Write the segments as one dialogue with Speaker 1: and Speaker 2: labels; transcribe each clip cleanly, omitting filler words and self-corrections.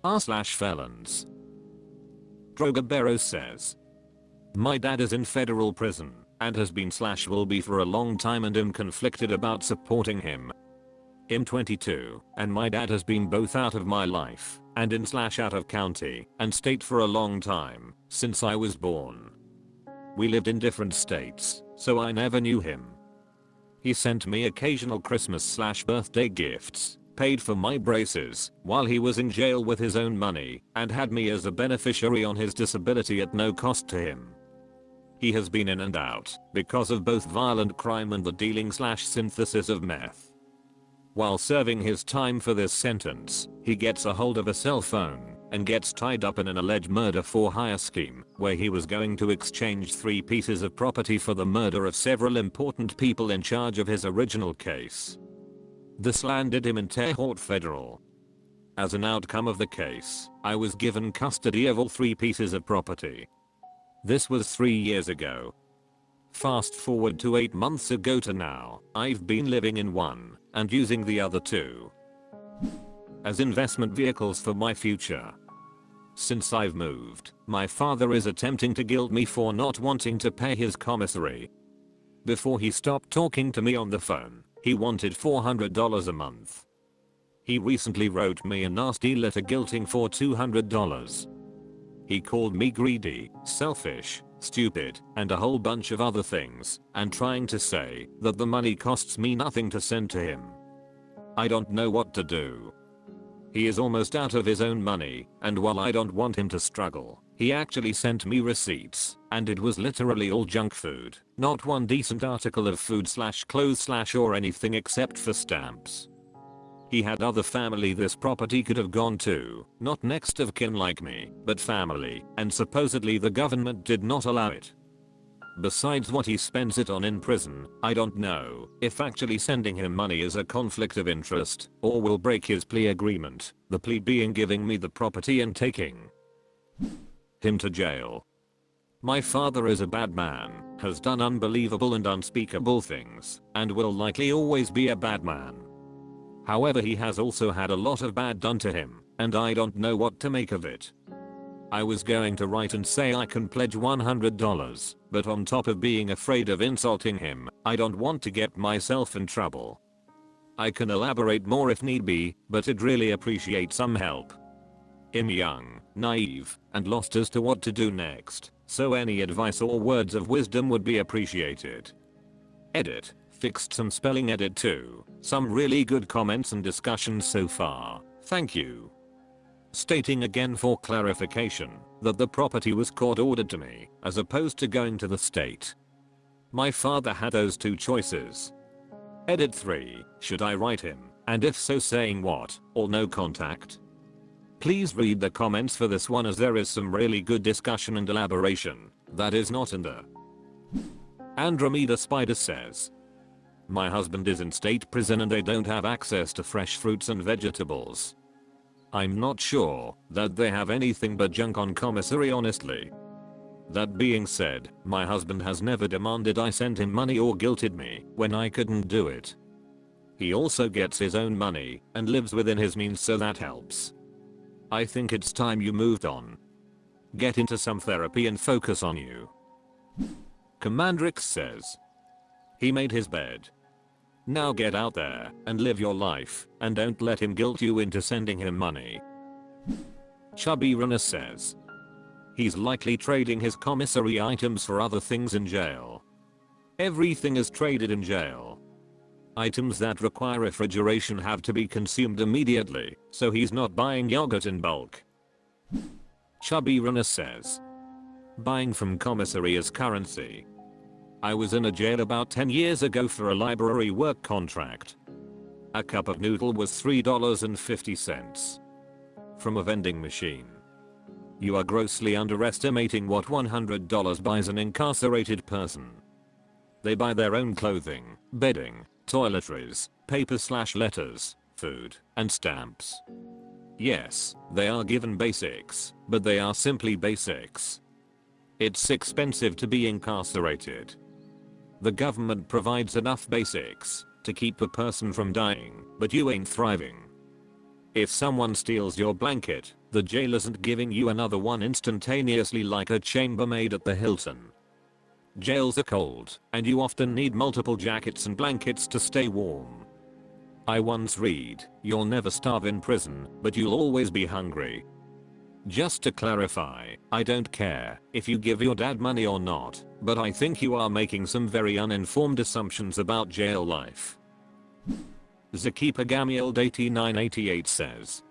Speaker 1: r/felons. Drogabero says, my dad is in federal prison and has been/will be for a long time and am conflicted about supporting him. I'm 22 and my dad has been both out of my life and in/out of county and state for a long time since I was born. We lived in different states, so I never knew him. He sent me occasional Christmas/birthday gifts, paid for my braces while he was in jail with his own money, and had me as a beneficiary on his disability at no cost to him. He has been in and out because of both violent crime and the dealing/synthesis of meth. While serving his time for this sentence, he gets a hold of a cell phone and gets tied up in an alleged murder-for-hire scheme where he was going to exchange 3 pieces of property for the murder of several important people in charge of his original case. This landed him in Terre Haute Federal. As an outcome of the case, I was given custody of all 3 pieces of property. This was 3 years ago. Fast forward to 8 months ago to now, I've been living in one and using the other 2 as investment vehicles for my future. Since I've moved, my father is attempting to guilt me for not wanting to pay his commissary. Before he stopped talking to me on the phone, he wanted $400 a month. He recently wrote me a nasty letter guilting for $200. He called me greedy, selfish, stupid, and a whole bunch of other things, and trying to say that the money costs me nothing to send to him. I don't know what to do. He is almost out of his own money, and while I don't want him to struggle, he actually sent me receipts, and it was literally all junk food, not one decent article of food/clothes/ or anything except for stamps. He had other family this property could have gone to, not next of kin like me, but family, and supposedly the government did not allow it. Besides what he spends it on in prison, I don't know if actually sending him money is a conflict of interest or will break his plea agreement, the plea being giving me the property and taking him to jail. My father is a bad man, has done unbelievable and unspeakable things, and will likely always be a bad man. However, he has also had a lot of bad done to him, and I don't know what to make of it. I was going to write and say I can pledge $100, but on top of being afraid of insulting him, I don't want to get myself in trouble. I can elaborate more if need be, but I'd really appreciate some help. I'm young, naive, and lost as to what to do next, so any advice or words of wisdom would be appreciated. Edit. Fixed some spelling edit too. Some really good comments and discussions so far. Thank you. Stating again for clarification that the property was court ordered to me as opposed to going to the state. My father had those 2 choices. Edit 3. Should I write him? And if so, saying what, or no contact? Please read the comments for this one as there is some really good discussion and elaboration that is not in the. Andromeda Spider says, my husband is in state prison and they don't have access to fresh fruits and vegetables. I'm not sure that they have anything but junk on commissary honestly. That being said, my husband has never demanded I send him money or guilted me when I couldn't do it. He also gets his own money and lives within his means, so that helps. I think it's time you moved on. Get into some therapy and focus on you. Commandrix says, he made his bed. Now get out there and live your life and don't let him guilt you into sending him money. Chubby Runner says, he's likely trading his commissary items for other things in jail. Everything is traded in jail. Items that require refrigeration have to be consumed immediately, so he's not buying yogurt in bulk. Chubby Runner says, buying from commissary is currency. I was in a jail about 10 years ago for a library work contract. A cup of noodle was $3.50 from a vending machine. You are grossly underestimating what $100 buys an incarcerated person. They buy their own clothing, bedding, toiletries, paper/letters, food, and stamps. Yes, they are given basics, but they are simply basics. It's expensive to be incarcerated. The government provides enough basics to keep a person from dying, but you ain't thriving. If someone steals your blanket, The jail isn't giving you another one instantaneously like a chambermaid at the Hilton. Jails are cold, and you often need multiple jackets and blankets to stay warm. I once read, "You'll never starve in prison, but you'll always be hungry." Just to clarify, I don't care if you give your dad money or not, but I think you are making some very uninformed assumptions about jail life. Zakipa Gamield 8988 says,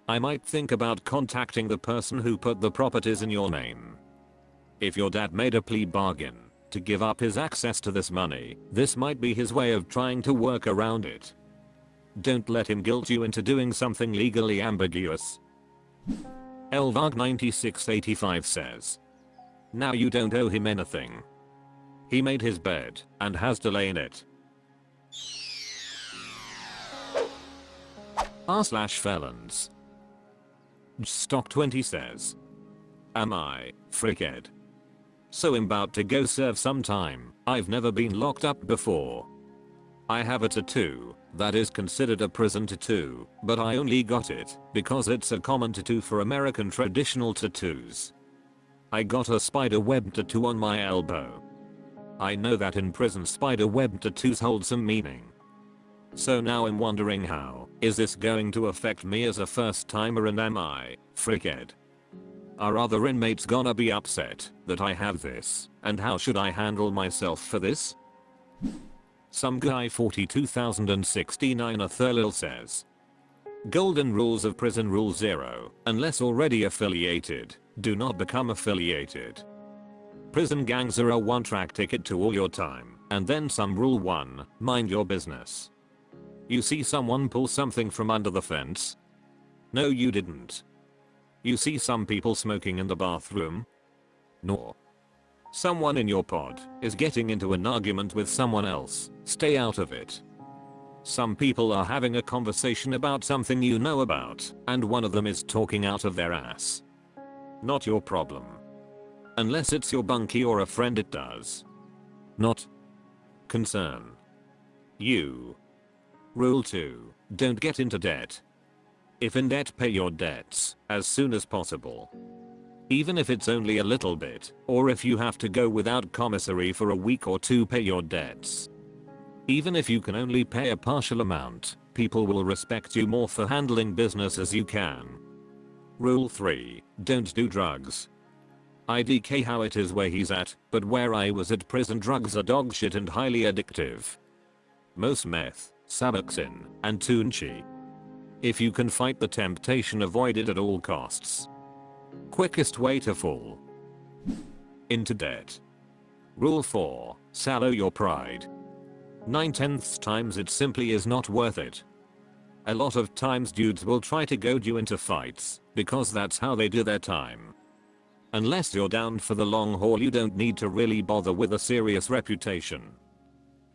Speaker 1: I might think about contacting the person who put the properties in your name. If your dad made a plea bargain to give up his access to this money, this might be his way of trying to work around it. Don't let him guilt you into doing something legally ambiguous. Elvag 9685 says, now you don't owe him anything. He made his bed and has to lay in it. r/felons. Stock 20 says, am I, frickhead? So I'm about to go serve some time. I've never been locked up before. I have a tattoo that is considered a prison tattoo, but I only got it because it's a common tattoo for American traditional tattoos. I got a spider web tattoo on my elbow. I know that in prison spider web tattoos hold some meaning. So now I'm wondering, how is this going to affect me as a first timer, and am I, frickhead? Are other inmates gonna be upset that I have this, and how should I handle myself for this? Some guy 42069 Thurlil says, golden rules of prison: rule 0, unless already affiliated, do not become affiliated. Prison gangs are a one-track ticket to all your time, and then some. Rule 1, mind your business. You see someone pull something from under the fence? No, you didn't. You see some people smoking in the bathroom? No. Someone in your pod is getting into an argument with someone else. Stay out of it. Some people are having a conversation about something you know about, and one of them is talking out of their ass. Not your problem. Unless it's your bunkie or a friend, it does not concern you. Rule 2, don't get into debt. If in debt, pay your debts as soon as possible. Even if it's only a little bit, or if you have to go without commissary for a week or two, pay your debts. Even if you can only pay a partial amount, people will respect you more for handling business as you can. Rule 3, don't do drugs. IDK how it is where he's at, but where I was at prison, drugs are dog shit and highly addictive. Most meth, Suboxone, and Tunchi. If you can fight the temptation, avoid it at all costs. Quickest way to fall into debt. Rule 4, swallow your pride. 9/10 times it simply is not worth it. A lot of times dudes will try to goad you into fights because that's how they do their time. Unless you're down for the long haul, you don't need to really bother with a serious reputation.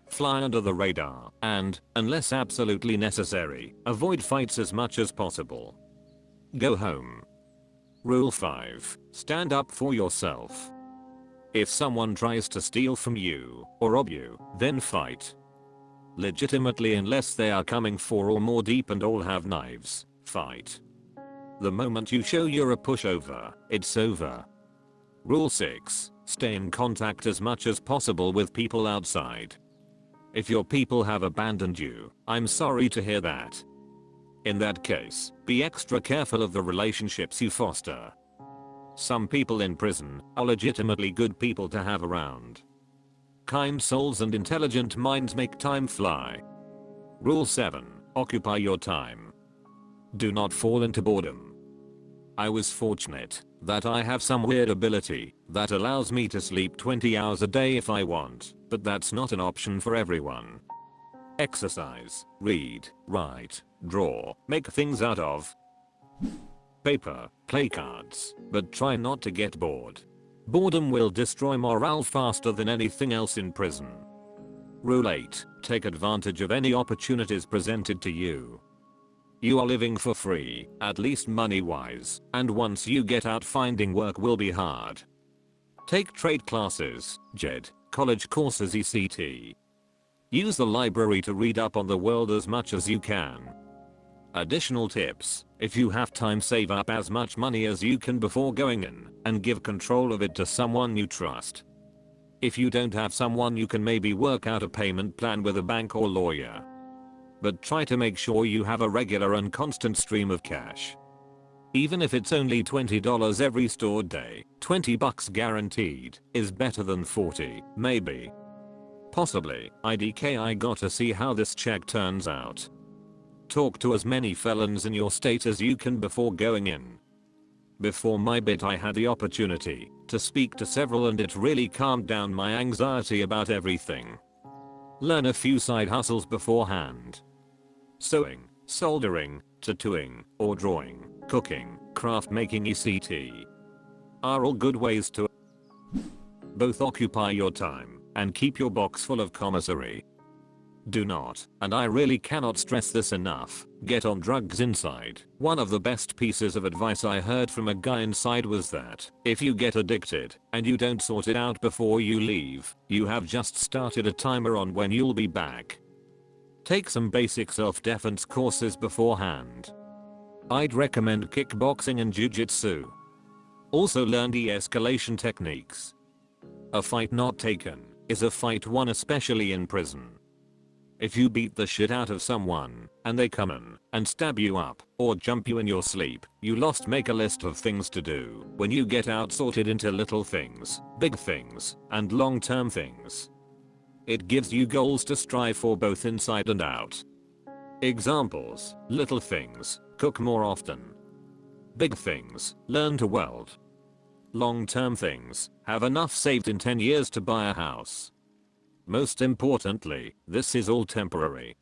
Speaker 1: Fly under the radar and, unless absolutely necessary, avoid fights as much as possible. Go home. Rule 5, stand up for yourself. If someone tries to steal from you or rob you, then fight. Legitimately, unless they are coming 4 or more deep and all have knives, fight. The moment you show you're a pushover, it's over. Rule 6, stay in contact as much as possible with people outside. If your people have abandoned you, I'm sorry to hear that. In that case, be extra careful of the relationships you foster. Some people in prison are legitimately good people to have around. Kind souls and intelligent minds make time fly. Rule 7, occupy your time. Do not fall into boredom. I was fortunate that I have some weird ability that allows me to sleep 20 hours a day if I want, but that's not an option for everyone. Exercise, read, write, draw, make things out of paper, play cards, but try not to get bored. Boredom will destroy morale faster than anything else in prison. Rule 8, take advantage of any opportunities presented to you. You are living for free, at least money-wise, and once you get out, finding work will be hard. Take trade classes, JED, college courses, ECT. Use the library to read up on the world as much as you can. Additional tips: if you have time, save up as much money as you can before going in and give control of it to someone you trust. If you don't have someone, you can maybe work out a payment plan with a bank or lawyer. But try to make sure you have a regular and constant stream of cash. Even if it's only $20 every stored day, $20 guaranteed is better than 40, maybe. Possibly. IDK, I gotta see how this check turns out. Talk to as many felons in your state as you can before going in. Before my bit, I had the opportunity to speak to several, and it really calmed down my anxiety about everything. Learn a few side hustles beforehand. Sewing, soldering, tattooing, or drawing, cooking, craft making, etc. are all good ways to both occupy your time and keep your box full of commissary. Do not, and I really cannot stress this enough, get on drugs inside. One of the best pieces of advice I heard from a guy inside was that if you get addicted and you don't sort it out before you leave, you have just started a timer on when you'll be back. Take some basic self-defense courses beforehand. I'd recommend kickboxing and jiu-jitsu. Also learn de-escalation techniques. A fight not taken is a fight won, especially in prison. If you beat the shit out of someone and they come in and stab you up or jump you in your sleep, you lost. Make a list of things to do when you get out, sorted into little things, big things, and long-term things. It gives you goals to strive for both inside and out. Examples: little things, cook more often. Big things, learn to weld. Long-term things, have enough saved in 10 years to buy a house. Most importantly, this is all temporary.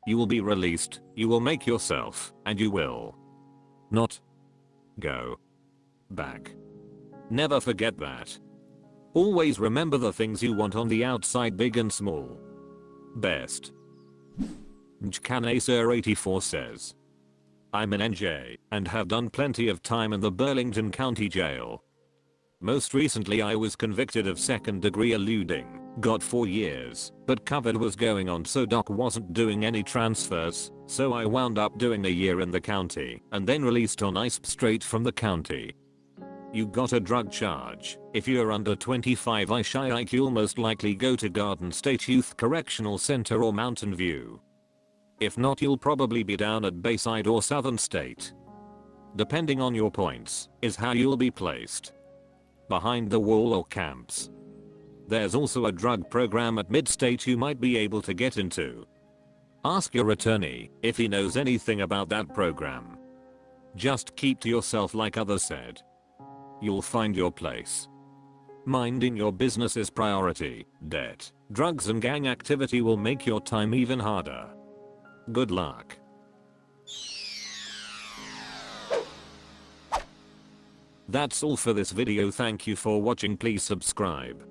Speaker 1: You will be released, you will make yourself, and you will not go back. Never forget that. Always remember the things you want on the outside, big and small. Best. Njkanaser84 says, I'm an NJ and have done plenty of time in the Burlington County Jail. Most recently I was convicted of second-degree eluding, got 4 years, but COVID was going on, so doc wasn't doing any transfers, so I wound up doing a year in the county and then released on ICE straight from the county. You got a drug charge. If you're under 25, you'll most likely go to Garden State Youth Correctional Center or Mountain View. If not, you'll probably be down at Bayside or Southern State. Depending on your points is how you'll be placed. Behind the wall or camps. There's also a drug program at Mid-State you might be able to get into. Ask your attorney if he knows anything about that program. Just keep to yourself, like others said. You'll find your place. Minding your business is priority. Debt, drugs and gang activity will make your time even harder. Good luck. That's all for this video. Thank you for watching. Please subscribe.